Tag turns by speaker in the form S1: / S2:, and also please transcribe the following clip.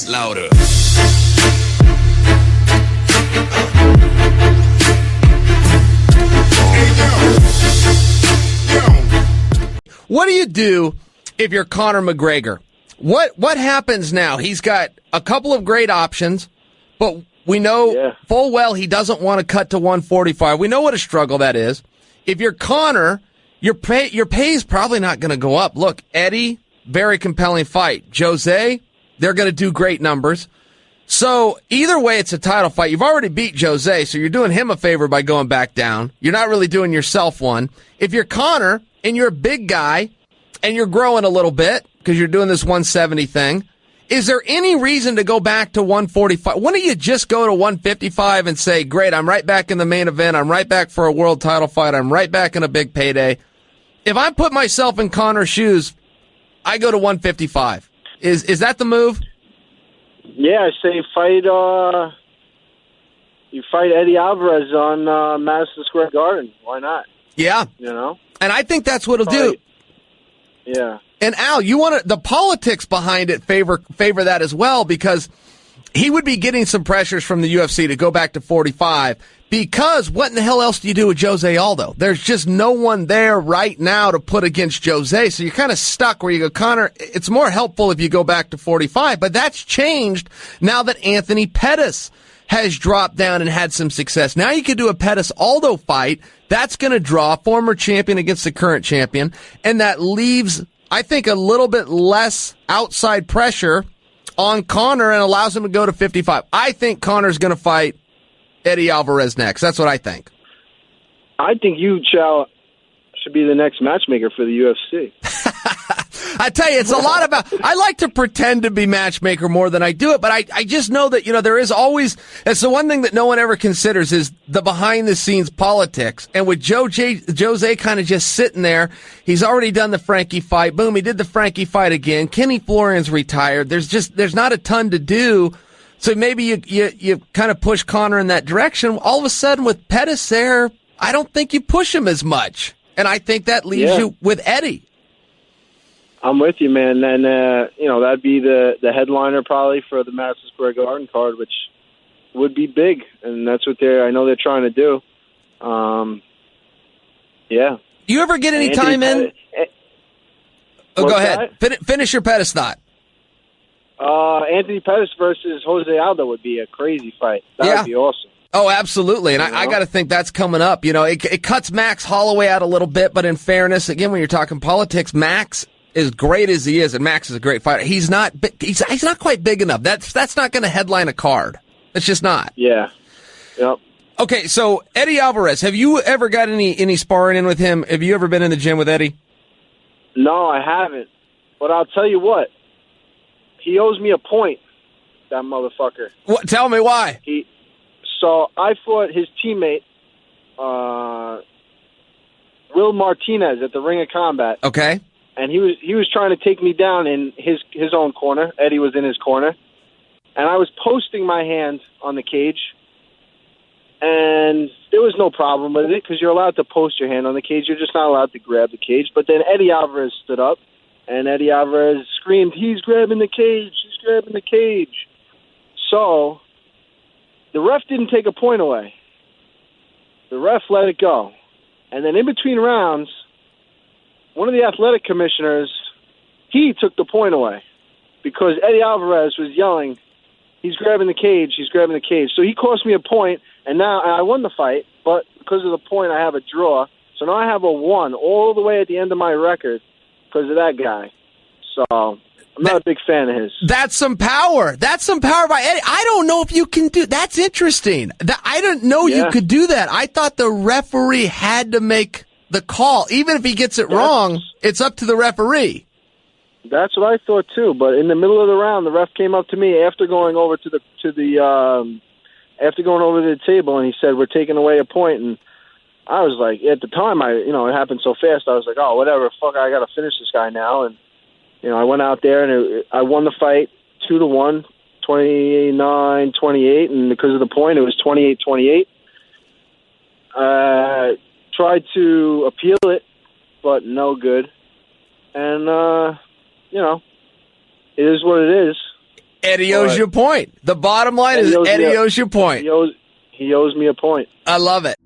S1: Louder.
S2: What do you do if you're Conor McGregor? What happens now? He's got a couple of great options, but we know full well he doesn't want to cut to 145. We know what a struggle that is. If you're Conor, your pay is probably not going to go up. Look, Eddie, very compelling fight. Jose, they're going to do great numbers. So either way, it's a title fight. You've already beat Jose, so you're doing him a favor by going back down. You're not really doing yourself one. If you're Conor and you're a big guy and you're growing a little bit because you're doing this 170 thing, is there any reason to go back to 145? Why don't you just go to 155 and say, great, I'm right back in the main event. I'm right back for a world title fight. I'm right back in a big payday. If I put myself in Conor's shoes, I go to 155. Is that the move?
S3: Yeah, I say you fight Eddie Alvarez on Madison Square Garden. Why not?
S2: Yeah.
S3: You know?
S2: And I think that's what it'll do.
S3: Yeah.
S2: And Al, you want the politics behind it favor that as well, because he would be getting some pressures from the UFC to go back to 45, because what in the hell else do you do with Jose Aldo? There's just no one there right now to put against Jose, so you're kind of stuck where you go, Conor, it's more helpful if you go back to 45, but that's changed now that Anthony Pettis has dropped down and had some success. Now you could do a Pettis-Aldo fight. That's going to draw former champion against the current champion, and that leaves, I think, a little bit less outside pressure on Conor and allows him to go to 55. I think Conor's going to fight Eddie Alvarez next. That's what I think.
S3: I think you, Chael, should be the next matchmaker for the UFC.
S2: I tell you, it's a lot about, I like to pretend to be matchmaker more than I do it, but I just know that, there is always, it's the one thing that no one ever considers is the behind the scenes politics. And with Jose kind of just sitting there, he's already done the Frankie fight. Boom, he did the Frankie fight again. Kenny Florian's retired. There's not a ton to do. So maybe you kind of push Conor in that direction. All of a sudden with Pettis there, I don't think you push him as much. And I think that leaves you with Eddie.
S3: I'm with you, man. And, that'd be the headliner probably for the Madison Square Garden card, which would be big. And that's what I know they're trying to do. Yeah.
S2: You ever get any time in? Go ahead. Finish your Pettis thought.
S3: Anthony Pettis versus Jose Aldo would be a crazy fight. That would be awesome.
S2: Oh, absolutely. And I got to think that's coming up. It cuts Max Holloway out a little bit, but in fairness, again, when you're talking politics, Max, as great as he is, and Max is a great fighter, he's not quite big enough. That's not going to headline a card. It's just not.
S3: Yeah. Yep.
S2: Okay, so Eddie Alvarez, have you ever got any sparring in with him? Have you ever been in the gym with Eddie?
S3: No, I haven't. But I'll tell you what. He owes me a point, that motherfucker.
S2: What? Tell me why.
S3: So I fought his teammate, Will Martinez, at the Ring of Combat.
S2: Okay.
S3: And he was trying to take me down in his own corner. Eddie was in his corner. And I was posting my hand on the cage. And there was no problem with it because you're allowed to post your hand on the cage. You're just not allowed to grab the cage. But then Eddie Alvarez stood up. And Eddie Alvarez screamed, he's grabbing the cage, he's grabbing the cage. So the ref didn't take a point away. The ref let it go. And then in between rounds, one of the athletic commissioners, he took the point away because Eddie Alvarez was yelling, he's grabbing the cage, he's grabbing the cage. So he cost me a point, and now I won the fight, but because of the point, I have a draw. So now I have a 1 all the way at the end of my record because of that guy. So I'm not a big fan of his.
S2: That's some power. That's some power by Eddie. I don't know if you can do. That's interesting. I didn't know you could do that. I thought the referee had to make the call. Even if he gets it wrong, it's up to the referee.
S3: That's what I thought too. But in the middle of the round, the ref came up to me after going over to the table, and he said, "We're taking away a point." And I was like, at the time, it happened so fast. I was like, oh, whatever, fuck, I got to finish this guy now. And, I went out there and I won the fight 2-1, 29-28. And because of the point, it was 28-28. Tried to appeal it, but no good. And, it is what it is.
S2: Eddie owes you a point. The bottom line is Eddie owes you a point.
S3: He owes me a point.
S2: I love it.